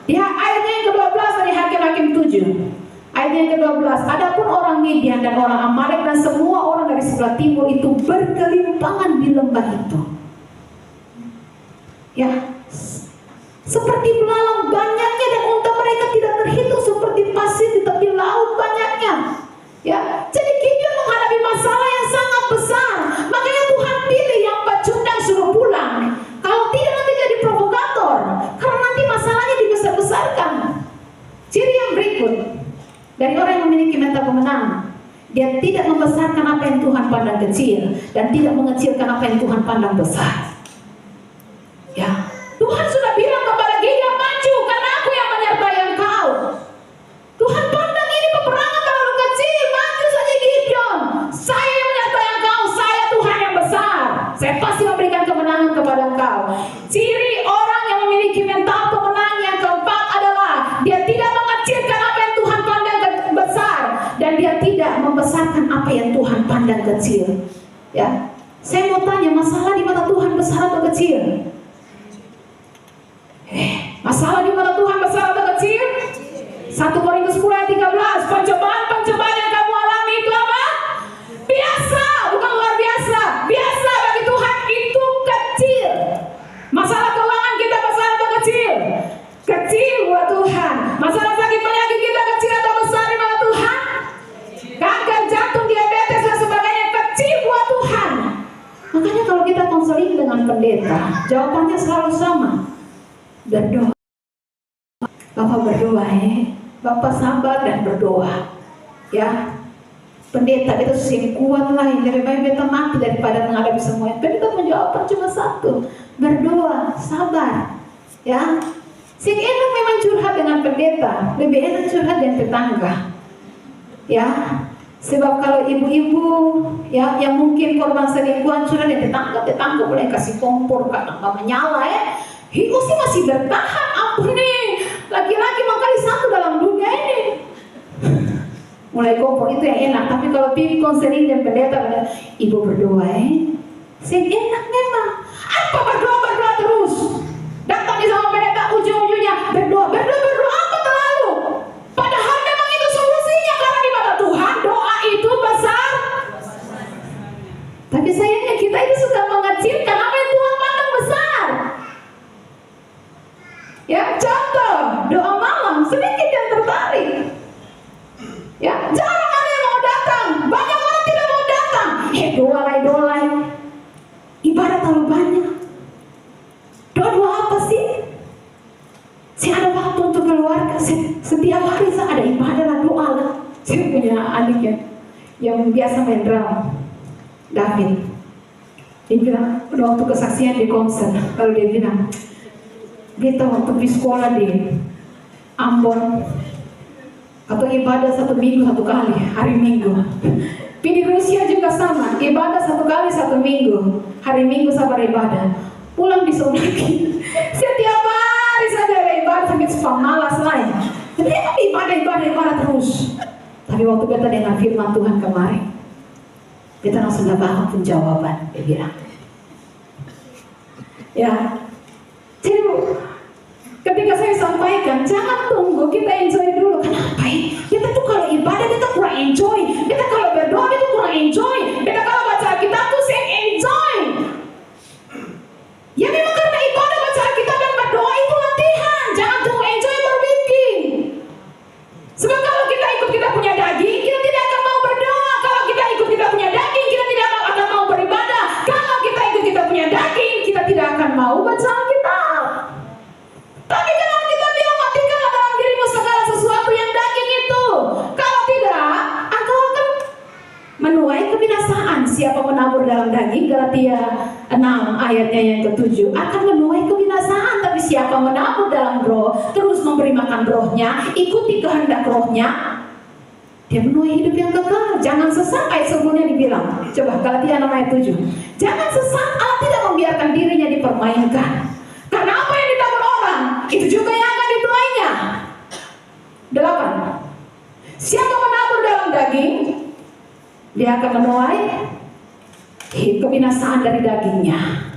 Di ayatnya yang ke-12 dari Hakim-Hakim 7. Ayat yang ke-12, adapun orang Midian dan orang Amalek dan semua orang dari sebelah timur itu bergelimpangan di lembah itu. Ya, seperti belalang banyaknya dan unta mereka tidak terhitung, seperti pasir di tepi laut banyaknya. Ya, jadi Gideon menghadapi masalah yang sangat besar. Makanya Tuhan pilih yang pacundang suruh pulang. Kalau tidak nanti jadi provokator, karena nanti masalahnya dibesar-besarkan. Ciri yang berikut dari orang yang memiliki mental pemenang, dia tidak membesarkan apa yang Tuhan pandang kecil dan tidak mengecilkan apa yang Tuhan pandang besar. Ya, Tuhan sudah bilang kepada Gideon, maju karena aku yang menyertai engkau. Tuhan pandang ini peperangan terlalu kecil, maju saja Gideon. Saya yang menyertai engkau, saya Tuhan yang besar. Saya pasti memberikan kemenangan kepada engkau. Ciri orang yang memiliki mental pemenang yang keempat adalah dia tidak mengecilkan apa yang Tuhan pandang besar dan dia tidak membesarkan apa yang Tuhan pandang kecil. Ya, saya mau tanya, masalah di mata Tuhan besar atau kecil? Masalah di mata Tuhan besar atau kecil? 1 Korintus 10 ayat 13, pencobaan yang kamu alami itu apa? Biasa, bukan luar biasa. Biasa bagi Tuhan itu kecil. Masalah keuangan kita besar atau kecil? Kecil buat Tuhan. Masalah sakit penyakit kita kecil atau besar di mata Tuhan? Kanker, jantung, diabetes dan sebagainya kecil buat Tuhan. Makanya kalau kita konseling dengan pendeta, jawabannya selalu sama. Berdoa. Bapak berdoa ya, Bapak sabar dan berdoa. Ya, pendeta kita sing kuat lah, lebih baik kita mati daripada menghadapi semuanya. Pendeta menjawab cuma satu, berdoa, sabar. Ya, sing enak memang curhat dengan pendeta, lebih enak curhat dengan tetangga. Ya, sebab kalau ibu-ibu ya yang mungkin korban selingkuhan curhat dengan tetangga boleh kasih kompor karena nggak menyala ya. Hiku sih masih bertahan, ampun nih, laki-laki kali satu dalam dunia ini. Mulai kompor itu yang enak, tapi kalau pipi konseling dan pendeta, ibu berdoa sing enak memang. Apa berdoa terus? Datang di sama pendeta ujung-ujungnya berdoa apa terlalu? Padahal memang itu solusinya, karena di mata Tuhan doa itu besar. Tapi sayangnya kita itu suka mengecilkan apa yang Tuhan pandang besar. Ya, contoh doa malam sedikit yang tertarik. Ya, jarang ada yang mau datang, banyak orang tidak mau datang. Dolai, ibadah terlalu banyak. Doa apa sih? Saya ada waktu untuk keluarga. Setiap hari saya ada ibadah lah, doa lah. Saya punya adik ya, yang biasa main drum, David. Dia bilang, udah waktu kesaksian di konser. Kalau dia bilang, kita waktu di sekolah di Ambon atau ibadah 1 minggu 1 kali hari Minggu. Di Rusia juga sama, ibadah 1 kali 1 minggu hari Minggu sabar ibadah. Pulang di lagi. Setiap hari saja ada ibadah sampai malas lain. Jadi ibadah terus. Tapi waktu kita dengan firman Tuhan kemarin, kita langsung dapat penjawaban. Dia bilang, ya. Jadi ketika saya sampaikan, jangan tunggu, kita enjoy dulu. Kenapa ya? Kita tuh kalau ibadah kita kurang enjoy. Kita kalau berdoa itu kurang enjoy. Kita kalau baca Alkitab tuh saya enjoy. Ya memang karena ibadah, baca Alkitab dan berdoa itu latihan. Jangan tunggu enjoy baru bikin. Sebab kalau kita ikut kita punya daging, kita tidak akan mau berdoa. Kalau kita ikut kita punya daging, kita tidak akan mau beribadah. Kalau kita ikut kita punya daging, kita tidak akan mau baca Alkitab. Tapi kalau kita bilang matikanlah dalam dirimu segala sesuatu yang daging itu. Kalau tidak, engkau akan menuai kebinasaan. Siapa menabur dalam daging, Galatia 6 ayatnya yang ke-7, akan menuai kebinasaan. Tapi siapa menabur dalam roh, terus memberi makan rohnya, ikuti kehendak rohnya, dia menuai hidup yang kekal. Jangan sesat, ayat sebelumnya dibilang. Coba Galatia 6 ayat 7. Jangan sesat, Allah tidak membiarkan dirinya dipermainkan. Karena apa yang ditabur orang, itu juga yang akan dituainya. 8. Siapa menabur dalam daging, dia akan menuai kebinasaan dari dagingnya.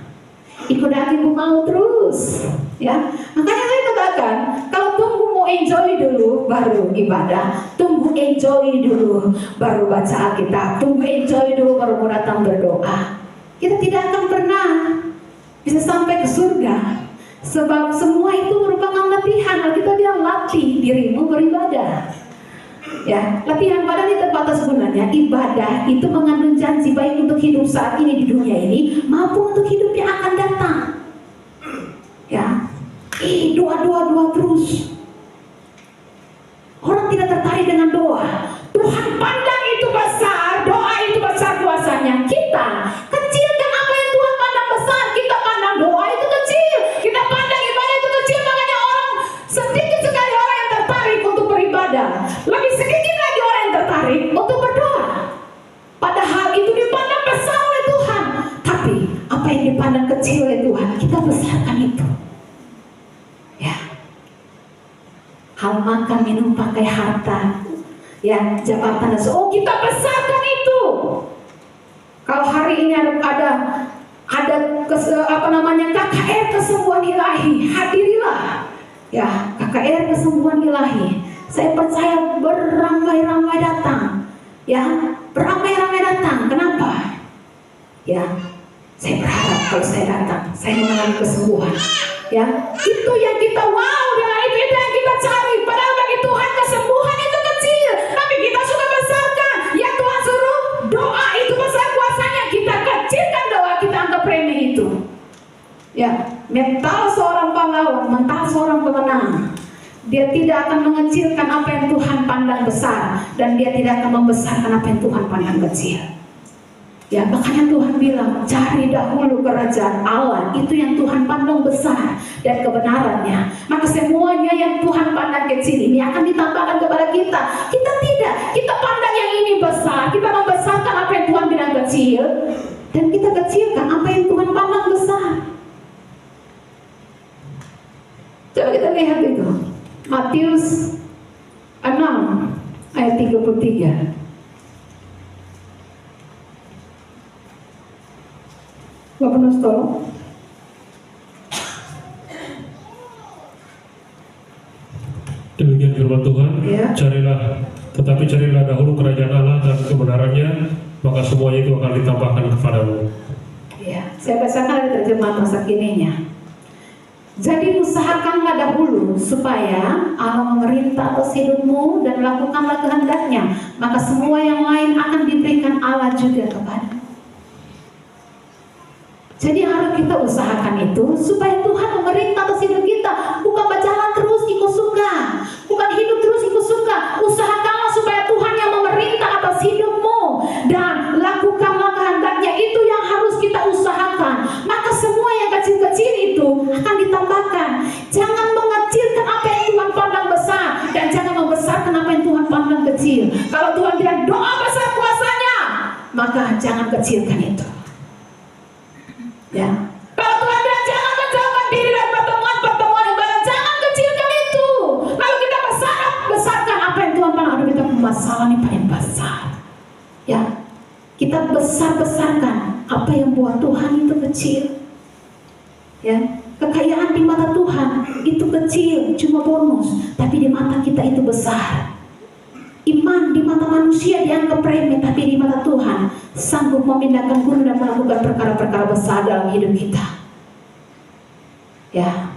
Ikut dagingmu mau terus, ya. Makanya saya katakan, kalau tunggu mau enjoy dulu baru ibadah, tunggu tunggu enjoy dulu baru baca Alkitab, tunggu enjoy dulu baru mau datang berdoa. Kita tidak akan pernah bisa sampai ke surga, sebab semua itu merupakan latihan. Kita bilang latih dirimu beribadah. Ya, latihan badan itu terbatas gunanya. Ibadah itu mengandung janji baik untuk hidup saat ini di dunia ini maupun untuk hidup yang akan datang. Ya, doa terus. Orang tidak tertarik dengan doa. Tuhan pandang itu besar, doa itu besar kuasanya. Kita kecil dan apa yang Tuhan pandang besar, kita pandang doa itu kecil, kita pandang ibadah itu kecil. Makanya orang sedikit sekali orang yang tertarik untuk beribadah, lebih sedikit lagi orang yang tertarik untuk berdoa. Padahal itu dipandang besar oleh Tuhan, tapi apa yang dipandang kecil oleh Tuhan, kita besarkan itu. Ya, hal makan, minum, pakai, harta, ya, jabatan, oh kita besarkan itu. Kalau hari ini ada KKR kesembuhan ilahi, hadirilah. Ya, KKR kesembuhan ilahi. Saya percaya beramai-ramai datang. Ya, beramai-ramai datang. Kenapa? Ya, saya berharap kalau saya datang, saya mengalami kesembuhan. Ya, itu yang kita wow dengan itu yang kita cari. Padahal bagi Tuhan kesembuhan itu kecil, tapi kita suka besarkan. Ya, Tuhan suruh doa itu besar kuasanya, kita kecilkan doa, kita anggap remeh itu. Ya, mental seorang pahlawan, mental seorang pemenang. Dia tidak akan mengecilkan apa yang Tuhan pandang besar, dan dia tidak akan membesarkan apa yang Tuhan pandang kecil. Ya, makanya Tuhan bilang, cari dahulu kerajaan Allah, itu yang Tuhan pandang besar dan kebenarannya. Maka semuanya yang Tuhan pandang kecil ini akan ditambahkan kepada kita. Kita tidak, kita pandang yang ini besar, kita membesarkan apa yang Tuhan bilang kecil, dan kita kecilkan apa yang Tuhan pandang besar. Coba kita lihat itu, Matius 6 ayat 33. Bapak Nas tolong. Demikian firman Tuhan. Ya. Carilah dahulu kerajaan Allah dan kebenarannya, maka semuanya itu akan ditambahkan kepadamu. Ya, saya bacakan dari terjemahan masa kininya. Jadi usahakanlah dahulu supaya Allah memerintah atas hidupmu dan lakukanlah kehendaknya, maka semua yang lain akan diberikan Allah juga kepadamu. Jadi harus kita usahakan itu supaya Tuhan memerintah atas hidup kita, bukan berjalan terus ikut suka, bukan hidup terus ikut suka. Usahakanlah supaya Tuhan yang memerintah atas hidupmu dan lakukanlah kehendaknya, itu yang harus kita usahakan. Maka semua yang kecil-kecil itu akan ditambahkan. Jangan mengecilkan apa yang Tuhan pandang besar, dan jangan membesarkan apa yang Tuhan pandang kecil. Kalau Tuhan bilang doa besar kuasanya, maka jangan kecilkan itu. Ya. Kalau Tuhan bilang jangan menjauhkan diri dari pertemuan ibadah, jangan kecilkan itu. Lalu kita besarkan apa yang Tuhan pandang. Aduh, kita masalah ini paling besar. Ya, kita besarkan apa yang buat Tuhan itu kecil. Ya, kekayaan di mata Tuhan itu kecil, cuma bonus, tapi di mata kita itu besar. Iman di mata manusia dianggap remeh, tapi di mata Tuhan sanggup memindahkan gunung dan melakukan perkara-perkara besar dalam hidup kita. Ya,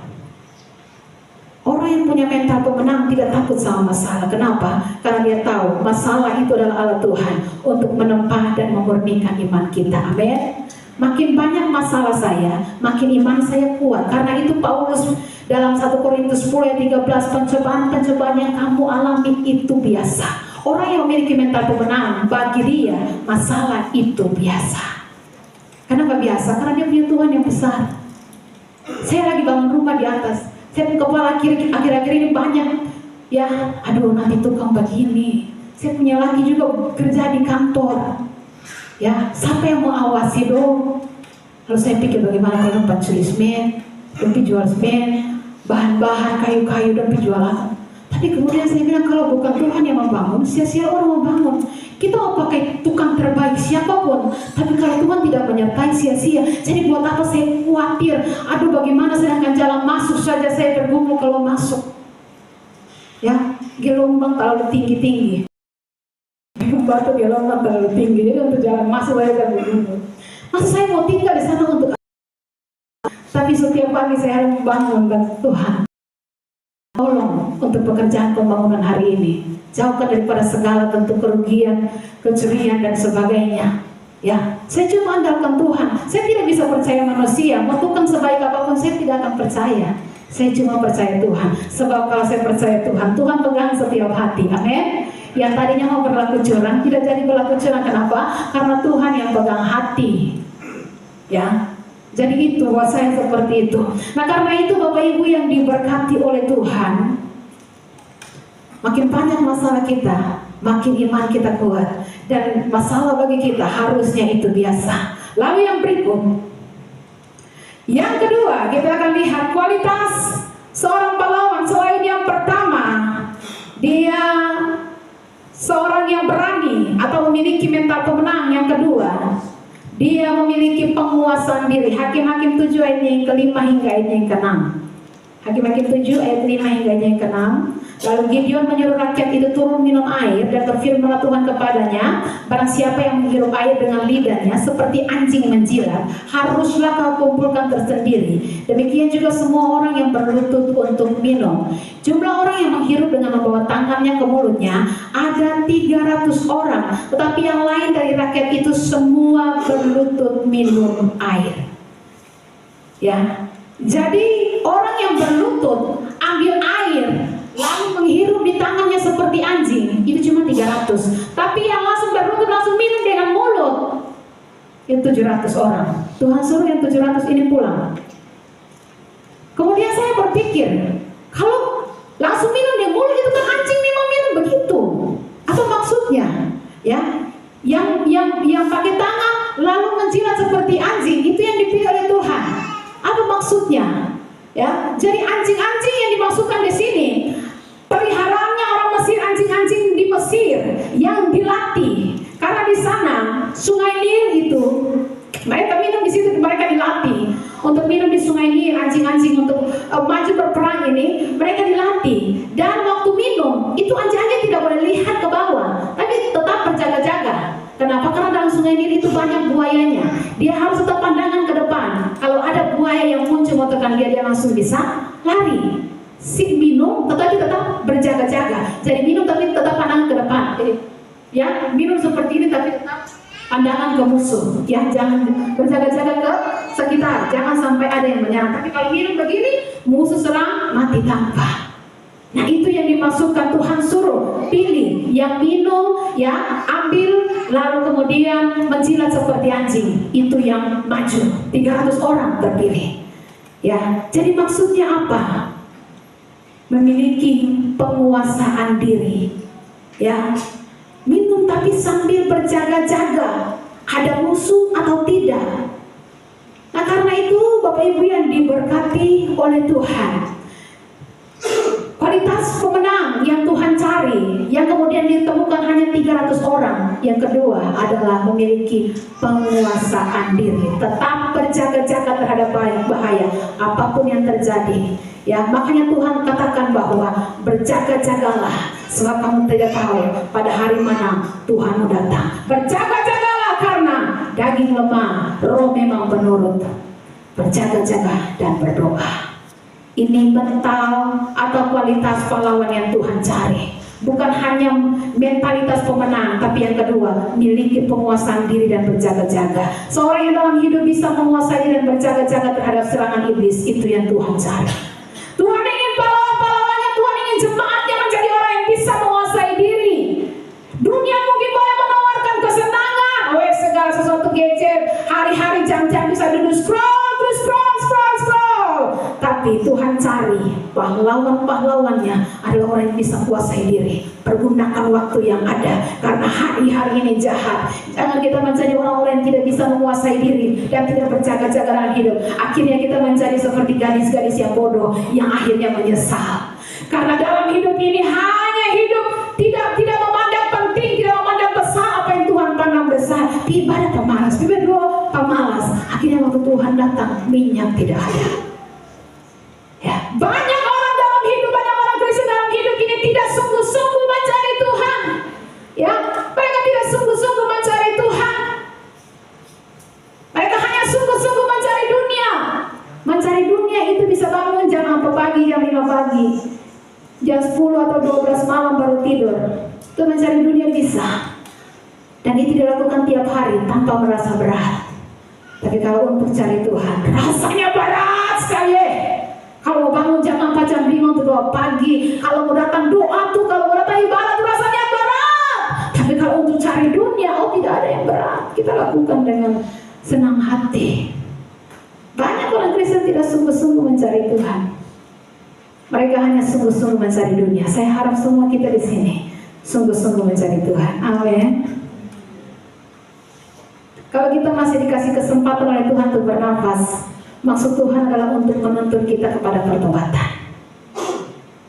orang yang punya mental pemenang tidak takut sama masalah. Kenapa? Karena dia tahu masalah itu adalah alat Tuhan untuk menempa dan memurnikan iman kita. Amin. Makin banyak masalah saya, makin iman saya kuat. Karena itu Paulus dalam 1 Korintus 10 ayat 13, pencobaan-pencobaan yang kamu alami itu biasa. Orang yang memiliki mental pemenang, bagi dia masalah itu biasa. Kenapa biasa? Karena dia punya Tuhan yang besar. Saya lagi bangun rumah di atas, saya punya kepala kiri, akhir-akhir ini banyak. Ya, aduh nanti tukang begini. Saya punya lagi juga kerja di kantor. Ya, siapa yang mau awasi dong? Lalu saya pikir bagaimana kalau pencuri semen, dan jual semen, bahan-bahan kayu-kayu dan jualan. Tapi kemudian saya bilang kalau bukan Tuhan yang membangun, sia-sia orang membangun. Kita mau pakai tukang terbaik siapapun, tapi kalau Tuhan tidak menyertai, sia-sia. Jadi buat apa saya khawatir? Aduh, bagaimana sedangkan jalan masuk saja saya bergumul kalau masuk. Ya, gelombang terlalu tinggi-tinggi. batu di lompat terlalu tinggi, jadi untuk jalan masuk saya begini. Masa saya mau tinggal di sana untuk apa? Tapi setiap pagi saya harus bangun dan Tuhan, tolong untuk pekerjaan pembangunan hari ini, jauhkan daripada segala bentuk kerugian, kecurian dan sebagainya. Ya, saya cuma andalkan Tuhan. Saya tidak bisa percaya manusia. Mau tukang sebaik apapun saya tidak akan percaya. Saya cuma percaya Tuhan. Sebab kalau saya percaya Tuhan, Tuhan pegang setiap hati. Amin. Yang tadinya mau berlaku curang, tidak jadi berlaku curang. Kenapa? Karena Tuhan yang pegang hati. Ya. Jadi itu buat saya seperti itu. Nah, karena itu Bapak Ibu yang diberkati oleh Tuhan, makin panjang masalah kita, makin iman kita kuat. Dan masalah bagi kita harusnya itu biasa. Lalu yang berikut, yang kedua, kita akan lihat kualitas seorang pahlawan. Selain yang pertama, dia seorang yang berani atau memiliki mental pemenang. Yang kedua, dia memiliki penguasaan diri. Hakim-Hakim 7 ayat yang kelima hingga ayat yang ke-6. Hakim-Hakim 7 ayat 5 hingga ayat yang ke-6. Lalu Gideon menyuruh rakyat itu turun minum air, dan berfirmanlah Tuhan kepadanya, barang siapa yang menghirup air dengan lidahnya seperti anjing menjilat, haruslah kau kumpulkan tersendiri. Demikian juga semua orang yang berlutut untuk minum. Jumlah orang yang menghirup dengan membawa tangannya ke mulutnya ada 300 orang, tetapi yang lain dari rakyat itu semua berlutut minum air. Ya, jadi orang yang berlutut ambil air lalu menghirup di tangannya seperti anjing, itu cuma 300. Tapi yang langsung berlutut langsung minum dengan mulut, itu 700 orang. Tuhan suruh yang 700 ini pulang. Kemudian saya berpikir, kalau langsung minum di mulut itu kan anjing memang minum begitu. Apa maksudnya? Ya, yang pakai tangan lalu menjilat seperti anjing, itu yang dipilih oleh Tuhan. Apa maksudnya? Ya, jadi anjing-anjing yang dimasukkan di sini, peliharaannya orang Mesir, anjing-anjing di Mesir yang dilatih. Karena di sana Sungai Nil itu mereka minum di situ, mereka dilatih untuk minum di Sungai Nil. Anjing-anjing untuk maju berperang ini mereka dilatih. Dan waktu minum itu anjing-anjing tidak boleh lihat ke bawah, tapi tetap berjaga-jaga. Kenapa? Karena dalam Sungai Nil itu banyak buayanya. Dia harus tetap pandangan ke depan. Kalau ada buaya yang muncul mau tekan dia langsung bisa lari. Si minum tetapi tetap berjaga-jaga. Jadi minum tapi tetap pandangan ke depan. Jadi ya, minum seperti ini tapi tetap pandangan ke musuh. Ya, jangan berjaga-jaga ke sekitar. Jangan sampai ada yang menyerang. Tapi kalau minum begini, musuh serang, mati tanpa. Nah, itu yang dimasukkan. Tuhan suruh pilih yang minum, ya ambil, lalu kemudian menjilat seperti anjing. Itu yang maju. 300 orang terpilih. Ya, jadi maksudnya apa? Memiliki penguasaan diri. Ya, minum tapi sambil berjaga-jaga. Ada musuh atau tidak? Nah, karena itu Bapak Ibu yang diberkati oleh Tuhan, kualitas pemenang yang Tuhan cari, yang kemudian ditemukan hanya 300 orang. Yang kedua adalah memiliki penguasaan diri, tetap berjaga-jaga terhadap bahaya apapun yang terjadi. Ya, makanya Tuhan katakan bahwa berjaga-jagalah, sebab kamu tidak tahu pada hari mana Tuhanmu datang. Berjaga-jagalah karena daging lemah, roh memang penurut. Berjaga-jaga dan berdoa. Ini mental atau kualitas pahlawan yang Tuhan cari. Bukan hanya mentalitas pemenang, tapi yang kedua, miliki penguasaan diri dan berjaga-jaga. Seorang yang dalam hidup bisa menguasai dan berjaga-jaga terhadap serangan iblis, itu yang Tuhan cari. Tuhan ingin pahlawan-pahlawannya, Tuhan ingin jemaatnya menjadi orang yang bisa menguasai diri. Dunia mungkin boleh menawarkan kesenangan, segala sesuatu gadget, hari-hari jam-jam bisa duduk scroll. Tapi Tuhan cari pahlawan-pahlawannya adalah orang yang bisa kuasai diri. Pergunakan waktu yang ada, karena hari-hari ini jahat. Jangan kita menjadi orang-orang yang tidak bisa menguasai diri dan tidak berjaga-jaga dalam hidup. Akhirnya kita menjadi seperti gadis-gadis yang bodoh yang akhirnya menyesal. Karena dalam hidup ini hanya hidup tidak memandang penting, tidak memandang besar apa yang Tuhan pandang besar. Ibadah pemalas, berdoa pemalas. Akhirnya waktu Tuhan datang, minyak tidak ada. Ya, banyak orang dalam hidup, banyak orang Kristen dalam hidup ini tidak sungguh-sungguh mencari Tuhan. Ya, mereka jam 10 atau 12 malam baru tidur. Itu mencari dunia bisa. Dan itu dilakukan tiap hari tanpa merasa berat. Tapi kalau untuk cari Tuhan, rasanya berat sekali. Kalau mau bangun jam 4, jam 5 untuk doa pagi, kalau mau datang doa tuh, kalau mau datang ibadah tuh rasanya berat. Tapi kalau untuk cari dunia, tidak ada yang berat. Kita lakukan dengan senang hati. Banyak orang Kristen tidak sungguh-sungguh mencari Tuhan. Mereka hanya sungguh-sungguh mencari dunia. Saya harap semua kita di sini sungguh-sungguh mencari Tuhan. Amin. Kalau kita masih dikasih kesempatan oleh Tuhan untuk bernafas, maksud Tuhan adalah untuk menuntun kita kepada pertobatan.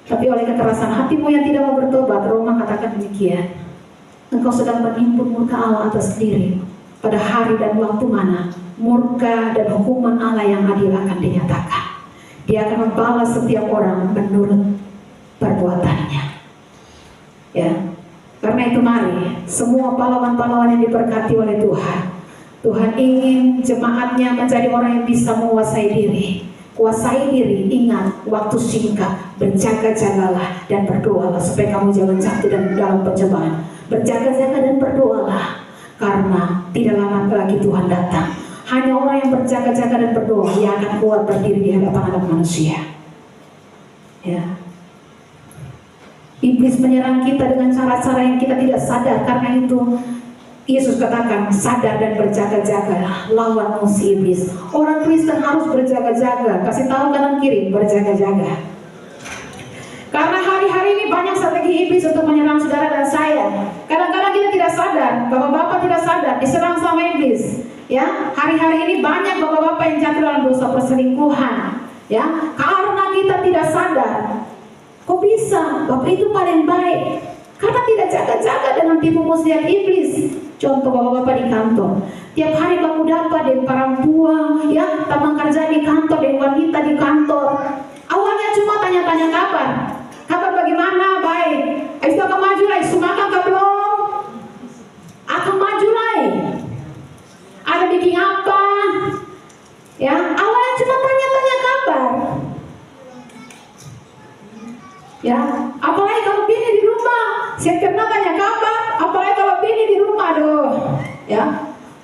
Tapi oleh kekerasan hatimu yang tidak mau bertobat, Roma katakan demikian, engkau sedang menimbun murka Allah atas diri pada hari dan waktu mana murka dan hukuman Allah yang adil akan dinyatakan. Dia akan membalas setiap orang menurut perbuatannya. Ya, karena itu mari semua pahlawan-pahlawan yang diberkati oleh Tuhan. Tuhan ingin jemaatnya menjadi orang yang bisa menguasai diri. Kuasai diri, ingat, waktu singkat, berjaga-jagalah dan berdoalah supaya kamu jangan jatuh dalam pencobaan. Berjaga-jaga dan berdoalah, karena tidak lama lagi Tuhan datang. Hanya orang yang berjaga-jaga dan berdoa yang akan kuat berdiri di hadapan anak manusia. Ya. Iblis menyerang kita dengan cara-cara yang kita tidak sadar. Karena itu Yesus katakan, sadar dan berjaga-jaga, lawan musuh iblis. Orang Kristen harus berjaga-jaga. Kasih tahu kanan kiri, berjaga-jaga. Karena hari-hari ini banyak strategi iblis untuk menyerang saudara dan saya. Kadang-kadang kita tidak sadar, bapak-bapak tidak sadar, diserang sama iblis. Ya, hari-hari ini banyak bapak-bapak yang jatuh dalam dosa perselingkuhan. Ya, karena kita tidak sadar. Kok bisa? Bapak itu paling baik. Karena tidak jaga-jaga dengan tipu muslihat iblis. Contoh bapak-bapak di kantor, tiap hari baku dapat dengan orang tua, ya, teman kerja di kantor, dengan wanita di kantor. Awalnya cuma tanya-tanya kabar. Kabar bagaimana? Baik. Itu akan maju lagi. Sumakan ke belum? Akan maju lagi. Ada bikin apa? Ya, awalnya cuma tanya-tanya kabar. Ya, apalagi kalau bini di rumah, saya pernah tanya kabar. Apalagi kalau bini di rumah, aduh, ya,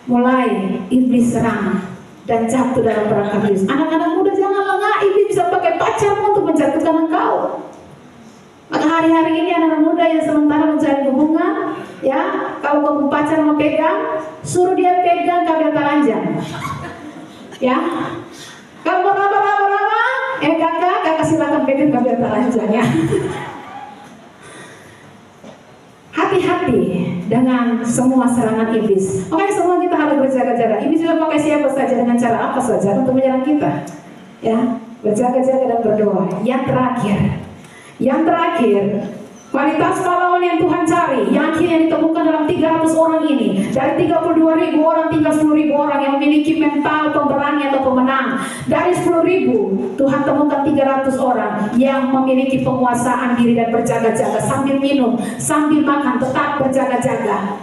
mulai iblis serang dan jatuh dalam perangkap iblis. Anak-anak muda jangan lengah, iblis bisa pakai pacarmu untuk menjatuhkan engkau. Maka hari-hari ini anak-anak muda yang sementara mencari hubungan, ya, kalau kamu pacar mau pegang, suruh dia pegang kabel telanjang. Ya, kalau mau raba-raba, kakak silakan pegang kabel telanjang, ya. Hati-hati dengan semua serangan iblis. Makanya semua kita harus berjaga-jaga. Iblis juga pakai siapa saja dengan cara apa saja untuk menyerang kita. Ya, berjaga-jaga dan berdoa. Yang terakhir, kualitas pahlawan yang Tuhan cari, yang akhirnya ditemukan dalam 300 orang ini. Dari 32.000 orang, tinggal 10.000 orang yang memiliki mental pemberani atau pemenang. Dari 10.000, Tuhan temukan 300 orang yang memiliki penguasaan diri dan berjaga-jaga. Sambil minum, sambil makan, tetap berjaga-jaga.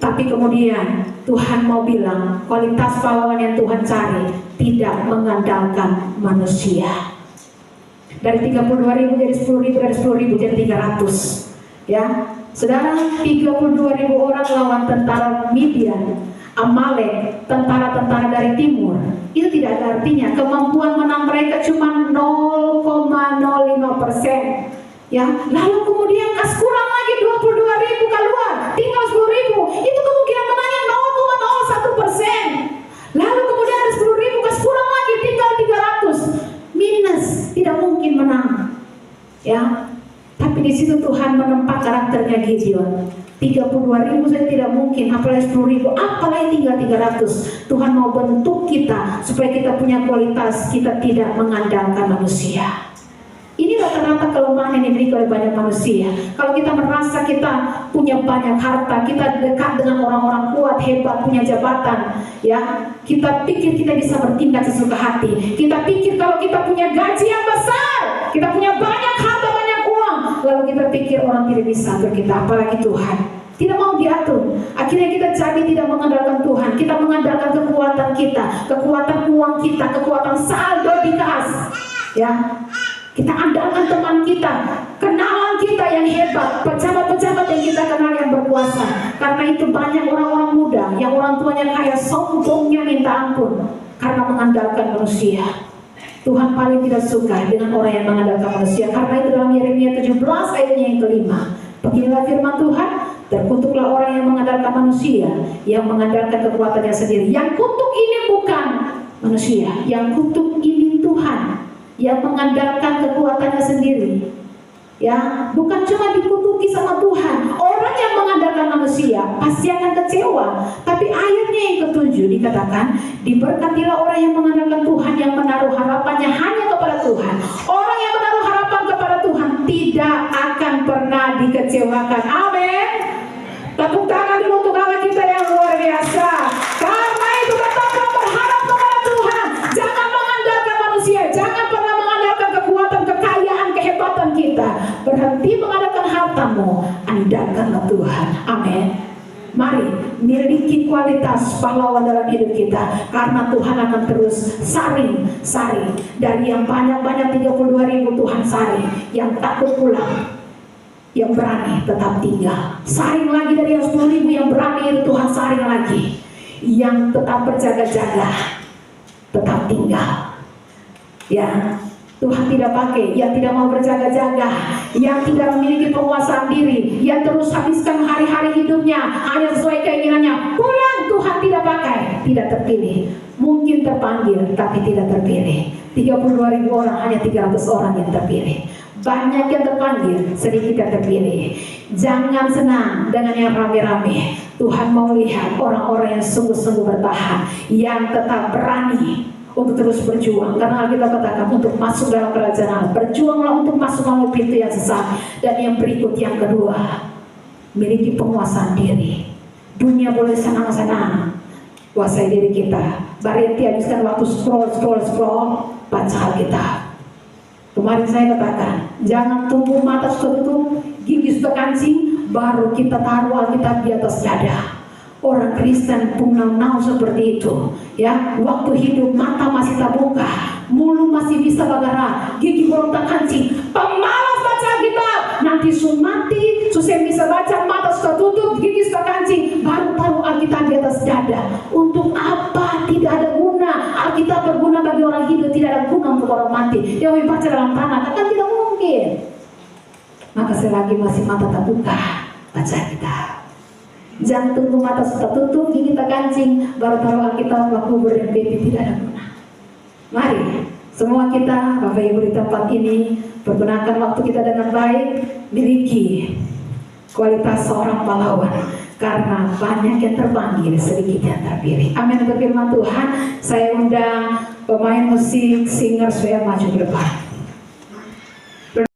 Tapi kemudian Tuhan mau bilang, kualitas pahlawan yang Tuhan cari tidak mengandalkan manusia. Dari 32.000 jadi 10.000, dari 10.000 jadi 300. Ya, saudara, 32.000 orang lawan tentara Midian, Amalek, tentara-tentara dari timur. Itu tidak ada artinya. Kemampuan menang mereka cuma 0,05%. Ya, lalu kemudian kas kurang lagi 22.000 keluar, tinggal 10.000. Itu kemungkinan menangnya 0,01%. Lalu kemudian ada 10.000 kas kurang lagi, tinggal 300. Minus, tidak mungkin menang. Ya, tapi di situ Tuhan menempa karakternya Gideon. 32.000 saja tidak mungkin, apalagi 10.000, apalagi tinggal 300. Tuhan mau bentuk kita supaya kita punya kualitas, kita tidak mengandalkan manusia. Ini rata-rata kelemahan yang dimiliki oleh banyak manusia. Kalau kita merasa kita punya banyak harta, kita dekat dengan orang-orang kuat, hebat, punya jabatan, ya, kita pikir kita bisa bertindak sesuka hati. Kita pikir kalau kita punya gaji yang besar, kita punya banyak harta, banyak uang, lalu kita pikir orang tidak bisa atur kita, apalagi Tuhan. Tidak mau diatur. Akhirnya kita jadi tidak mengandalkan Tuhan. Kita mengandalkan kekuatan kita, kekuatan uang kita, kekuatan saldo di kas, ya. Kita andalkan teman kita. Kenapa Karena itu banyak orang-orang muda yang orang tuanya kaya, sombongnya minta ampun karena mengandalkan manusia. Tuhan paling tidak suka dengan orang yang mengandalkan manusia. Karena itu dalam Yeremia 17 ayatnya yang kelima, beginilah firman Tuhan, terkutuklah orang yang mengandalkan manusia, yang mengandalkan kekuatannya sendiri. Yang kutuk ini bukan manusia, yang kutuk ini Tuhan, yang mengandalkan kekuatannya sendiri. Ya, bukan cuma dikutuki sama Tuhan. Orang yang mengandalkan manusia pasti akan kecewa. Tapi ayatnya yang ketujuh dikatakan, diberkatilah orang yang mengandalkan Tuhan, yang menaruh harapannya hanya kepada Tuhan. Orang yang menaruh harapan kepada Tuhan tidak akan pernah dikecewakan. Amin. Tepuk tangan dulu untuk Allah kita yang luar biasa. Karena itu tetaplah berharap kepada Tuhan. Jangan mengandalkan manusia. Jangan pernah mengandalkan kekuatan, kekayaan, kehebatan kita. Berhenti mengandalkan hartamu, andalkanlah Tuhan. Amin. Mari miliki kualitas pahlawan dalam hidup kita, karena Tuhan akan terus saring dari yang banyak-banyak 32.000 Tuhan saring, yang takut pulang, yang berani tetap tinggal. Saring lagi dari yang 10.000 yang berani itu Tuhan saring lagi, yang tetap berjaga-jaga tetap tinggal. Ya, Tuhan tidak pakai yang tidak mau berjaga-jaga, yang tidak memiliki penguasaan diri, yang terus habiskan hari-hari hidupnya hanya sesuai keinginannya. Pulang, Tuhan tidak pakai, tidak terpilih. Mungkin terpanggil tapi tidak terpilih. 32.000 orang, hanya 300 orang yang terpilih. Banyak yang terpanggil, sedikit yang terpilih. Jangan senang dengan yang rame-rame. Tuhan mau lihat orang-orang yang sungguh-sungguh bertahan, yang tetap berani untuk terus berjuang. Karena kita katakan untuk masuk dalam kerajaan Allah, berjuanglah untuk masuk melalui pintu yang sesat. Dan yang berikut, yang kedua, miliki penguasaan diri. Dunia boleh senang-senang, kuasai diri kita. Berhenti habiskan waktu scroll, baca Alkitab. Kemarin saya katakan, jangan tunggu mata sudah tutup, gigi sudah kancing, baru kita taruh Alkitab di atas dada. Orang Kristen pungnau-nau seperti itu, ya. Waktu hidup mata masih terbuka, mulut masih bisa bagara, gigi belum terkancing, pemalas baca Alkitab. Nanti mati, susah bisa baca, mata sudah tutup, gigi sudah kancing, baru taruh Alkitab di atas dada. Untuk apa? Tidak ada guna. Alkitab berguna bagi orang hidup, tidak ada guna untuk orang mati. Yang baca dalam tanah, kan tidak mungkin. Maka selagi masih mata terbuka, baca Alkitab. Jangan tunggu mata sudah tutup, gigi tak kancing, baru taruh Alkitab, waktu berhenti, tidak ada guna. Mari semua kita, Bapak Ibu di tempat ini, pergunakan waktu kita dengan baik, miliki kualitas seorang pahlawan, karena banyak yang terpanggil, sedikit yang terpilih. Amin. Untuk firman Tuhan, saya undang pemain musik, singer supaya maju ke depan.